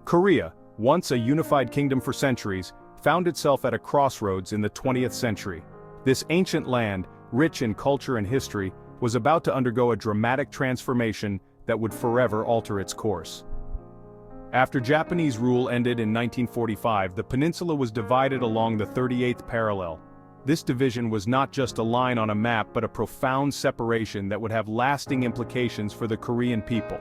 Korea, once a unified kingdom for centuries, found itself at a crossroads in the 20th century. This ancient land, rich in culture and history, was about to undergo a dramatic transformation that would forever alter its course. After Japanese rule ended in 1945, the peninsula was divided along the 38th parallel. This division was not just a line on a map but a profound separation that would have lasting implications for the Korean people.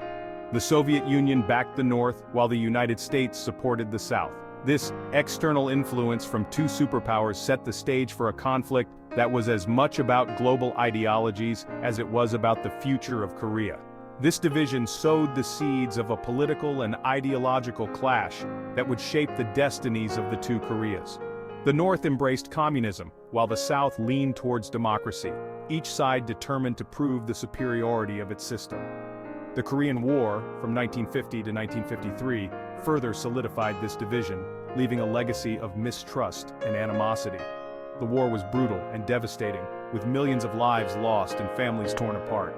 The Soviet Union backed the North, while the United States supported the South. This external influence from two superpowers set the stage for a conflict that was as much about global ideologies as it was about the future of Korea. This division sowed the seeds of a political and ideological clash that would shape the destinies of the two Koreas. The North embraced communism, while the South leaned towards democracy, each side determined to prove the superiority of its system. The Korean War, from 1950 to 1953, further solidified this division, leaving a legacy of mistrust and animosity. The war was brutal and devastating, with millions of lives lost and families torn apart.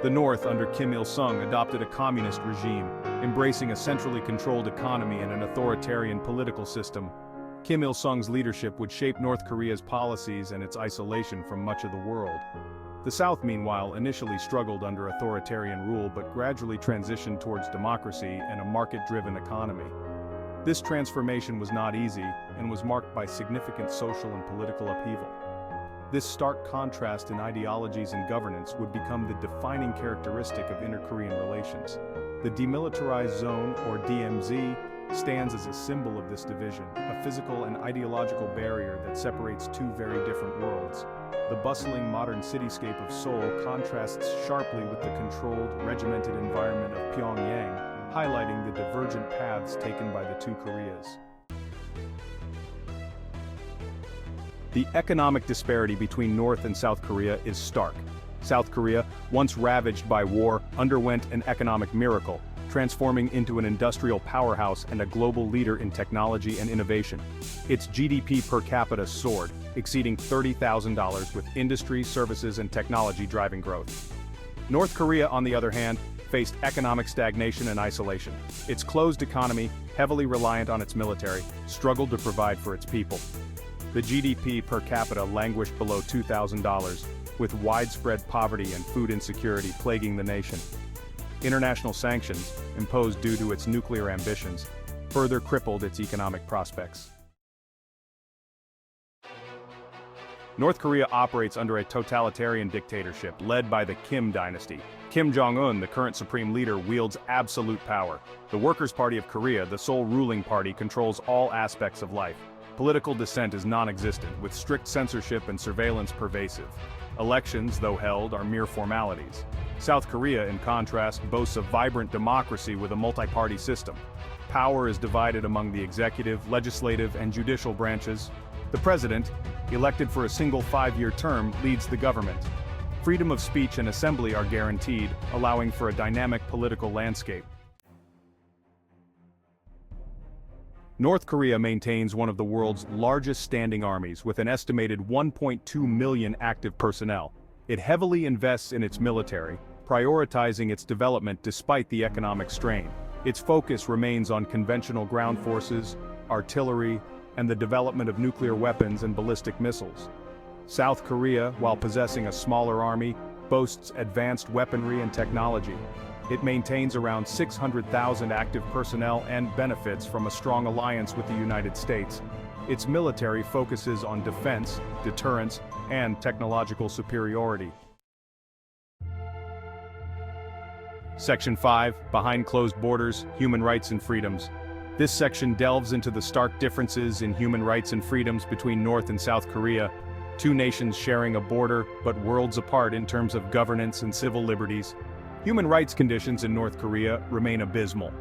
The North, under Kim Il-sung, adopted a communist regime, embracing a centrally controlled economy and an authoritarian political system. Kim Il-sung's leadership would shape North Korea's policies and its isolation from much of the world. The South, meanwhile, initially struggled under authoritarian rule but gradually transitioned towards democracy and a market-driven economy. This transformation was not easy and was marked by significant social and political upheaval. This stark contrast in ideologies and governance would become the defining characteristic of inter-Korean relations. The Demilitarized Zone, or DMZ, stands as a symbol of this division, a physical and ideological barrier that separates two very different worlds. The bustling modern cityscape of Seoul contrasts sharply with the controlled, regimented environment of Pyongyang, highlighting the divergent paths taken by the two Koreas. The economic disparity between North and South Korea is stark. South Korea, once ravaged by war, underwent an economic miracle, transforming into an industrial powerhouse and a global leader in technology and innovation. Its GDP per capita soared, exceeding $30,000, with industry, services, and technology driving growth. North Korea, on the other hand, faced economic stagnation and isolation. Its closed economy, heavily reliant on its military, struggled to provide for its people. The GDP per capita languished below $2,000, with widespread poverty and food insecurity plaguing the nation. International sanctions, imposed due to its nuclear ambitions, further crippled its economic prospects. North Korea operates under a totalitarian dictatorship led by the Kim dynasty. Kim Jong-un, the current supreme leader, wields absolute power. The Workers' Party of Korea, the sole ruling party, controls all aspects of life. Political dissent is non-existent, with strict censorship and surveillance pervasive. Elections, though held, are mere formalities. South Korea, in contrast, boasts a vibrant democracy with a multi-party system. Power is divided among the executive, legislative, and judicial branches. The president, elected for a single 5-year term, leads the government. Freedom of speech and assembly are guaranteed, allowing for a dynamic political landscape. North Korea maintains one of the world's largest standing armies, with an estimated 1.2 million active personnel. It heavily invests in its military, prioritizing its development despite the economic strain. Its focus remains on conventional ground forces, artillery, and the development of nuclear weapons and ballistic missiles. South Korea, while possessing a smaller army, boasts advanced weaponry and technology. It maintains around 600,000 active personnel and benefits from a strong alliance with the United States. Its military focuses on defense, deterrence, and technological superiority. Section 5, Behind Closed Borders, Human Rights and Freedoms. This section delves into the stark differences in human rights and freedoms between North and South Korea, two nations sharing a border but worlds apart in terms of governance and civil liberties. Human rights conditions in North Korea remain abysmal.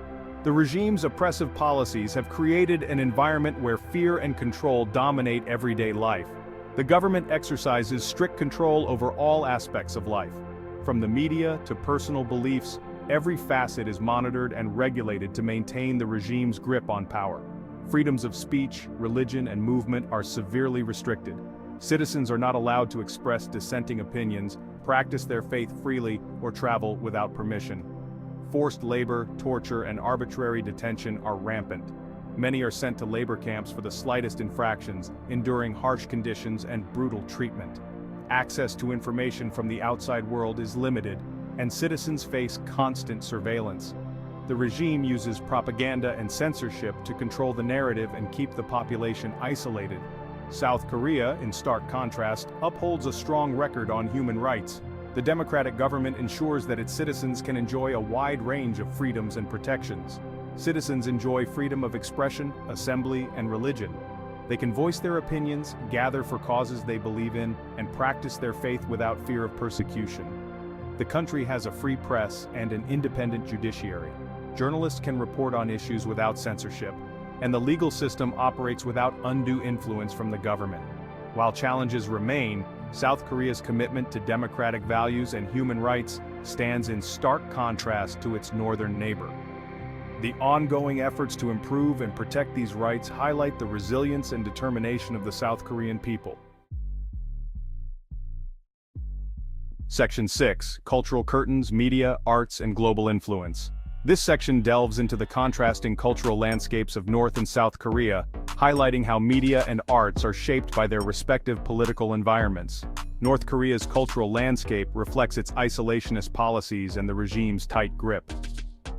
The regime's oppressive policies have created an environment where fear and control dominate everyday life. The government exercises strict control over all aspects of life. From the media to personal beliefs, every facet is monitored and regulated to maintain the regime's grip on power. Freedoms of speech, religion, and movement are severely restricted. Citizens are not allowed to express dissenting opinions, practice their faith freely, or travel without permission. Forced labor, torture, and arbitrary detention are rampant. Many are sent to labor camps for the slightest infractions, enduring harsh conditions and brutal treatment. Access to information from the outside world is limited, and citizens face constant surveillance. The regime uses propaganda and censorship to control the narrative and keep the population isolated. South Korea, in stark contrast, upholds a strong record on human rights. The democratic government ensures that its citizens can enjoy a wide range of freedoms and protections. Citizens enjoy freedom of expression, assembly, and religion. They can voice their opinions, gather for causes they believe in, and practice their faith without fear of persecution. The country has a free press and an independent judiciary. Journalists can report on issues without censorship, and the legal system operates without undue influence from the government. While challenges remain, South Korea's commitment to democratic values and human rights stands in stark contrast to its northern neighbor. The ongoing efforts to improve and protect these rights highlight the resilience and determination of the South Korean people. Section 6. Cultural Curtains, Media, Arts, and Global Influence. This section delves into the contrasting cultural landscapes of North and South Korea, highlighting how media and arts are shaped by their respective political environments. North Korea's cultural landscape reflects its isolationist policies and the regime's tight grip.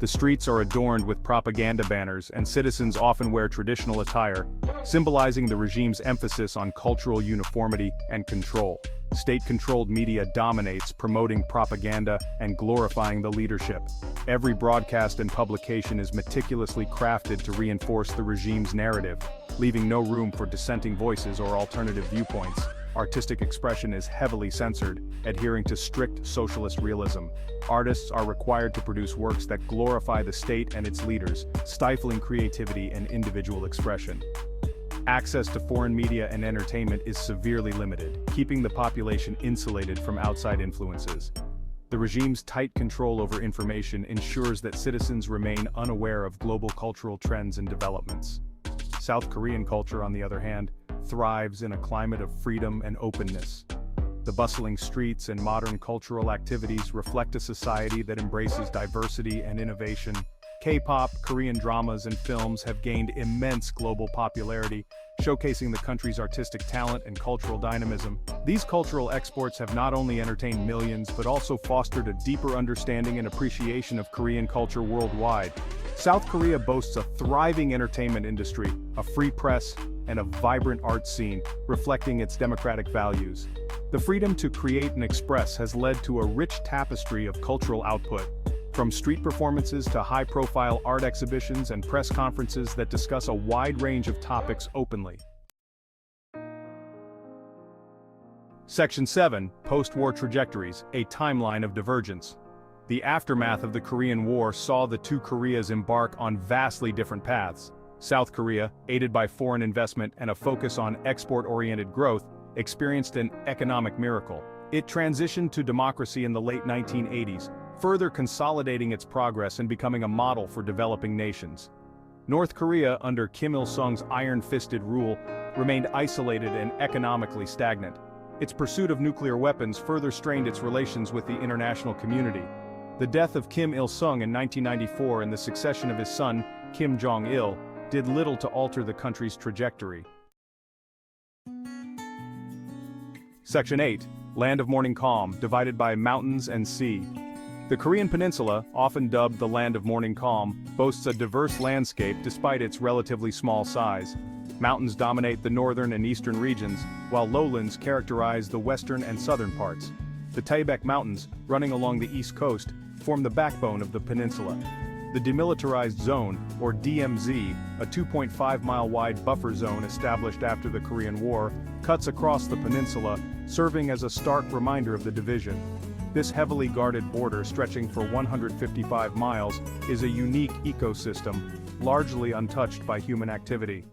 The streets are adorned with propaganda banners, and citizens often wear traditional attire, symbolizing the regime's emphasis on cultural uniformity and control. State-controlled media dominates, promoting propaganda and glorifying the leadership. Every broadcast and publication is meticulously crafted to reinforce the regime's narrative, leaving no room for dissenting voices or alternative viewpoints. Artistic expression is heavily censored, adhering to strict socialist realism. Artists are required to produce works that glorify the state and its leaders, stifling creativity and individual expression. Access to foreign media and entertainment is severely limited, keeping the population insulated from outside influences. The regime's tight control over information ensures that citizens remain unaware of global cultural trends and developments. South Korean culture, on the other hand, thrives in a climate of freedom and openness. The bustling streets and modern cultural activities reflect a society that embraces diversity and innovation. K-pop, Korean dramas, and films have gained immense global popularity, showcasing the country's artistic talent and cultural dynamism. These cultural exports have not only entertained millions but also fostered a deeper understanding and appreciation of Korean culture worldwide. South Korea boasts a thriving entertainment industry, a free press, and a vibrant art scene, reflecting its democratic values. The freedom to create and express has led to a rich tapestry of cultural output, from street performances to high-profile art exhibitions and press conferences that discuss a wide range of topics openly. Section 7. Post-war trajectories, a timeline of divergence. The aftermath of the Korean War saw the two Koreas embark on vastly different paths. South Korea, aided by foreign investment and a focus on export-oriented growth, experienced an economic miracle. It transitioned to democracy in the late 1980s, further consolidating its progress and becoming a model for developing nations. North Korea, under Kim Il-sung's iron-fisted rule, remained isolated and economically stagnant. Its pursuit of nuclear weapons further strained its relations with the international community. The death of Kim Il-sung in 1994 and the succession of his son, Kim Jong-il, did little to alter the country's trajectory. Section 8. Land of Morning Calm, divided by mountains and sea. The Korean Peninsula, often dubbed the Land of Morning Calm, boasts a diverse landscape despite its relatively small size. Mountains dominate the northern and eastern regions, while lowlands characterize the western and southern parts. The Taebaek Mountains, running along the east coast, form the backbone of the peninsula. The Demilitarized Zone, or DMZ, a 2.5-mile-wide buffer zone established after the Korean War, cuts across the peninsula, serving as a stark reminder of the division. This heavily guarded border, stretching for 155 miles, is a unique ecosystem, largely untouched by human activity.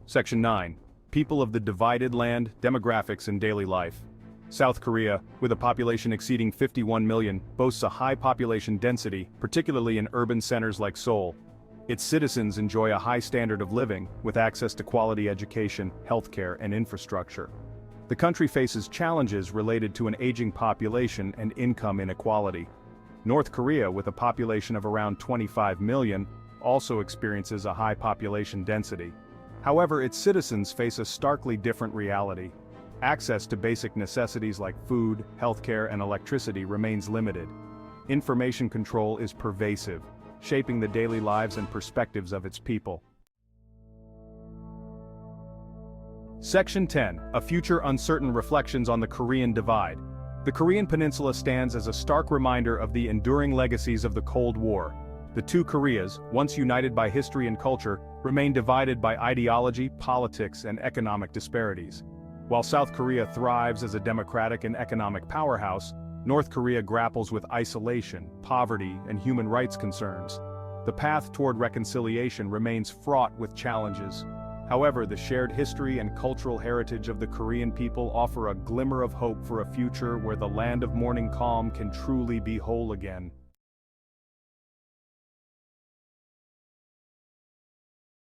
Section 9. People of the Divided Land, Demographics and Daily Life. South Korea, with a population exceeding 51 million, boasts a high population density, particularly in urban centers like Seoul. Its citizens enjoy a high standard of living, with access to quality education, healthcare, and infrastructure. The country faces challenges related to an aging population and income inequality. North Korea, with a population of around 25 million, also experiences a high population density. However, its citizens face a starkly different reality. Access to basic necessities like food, healthcare, and electricity remains limited. Information control is pervasive, shaping the daily lives and perspectives of its people. Section 10. A Future Uncertain Reflections on the Korean Divide. The Korean Peninsula stands as a stark reminder of the enduring legacies of the Cold War. The two Koreas, once united by history and culture, remain divided by ideology, politics, and economic disparities. While South Korea thrives as a democratic and economic powerhouse, North Korea grapples with isolation, poverty, and human rights concerns. The path toward reconciliation remains fraught with challenges. However, the shared history and cultural heritage of the Korean people offer a glimmer of hope for a future where the land of morning calm can truly be whole again.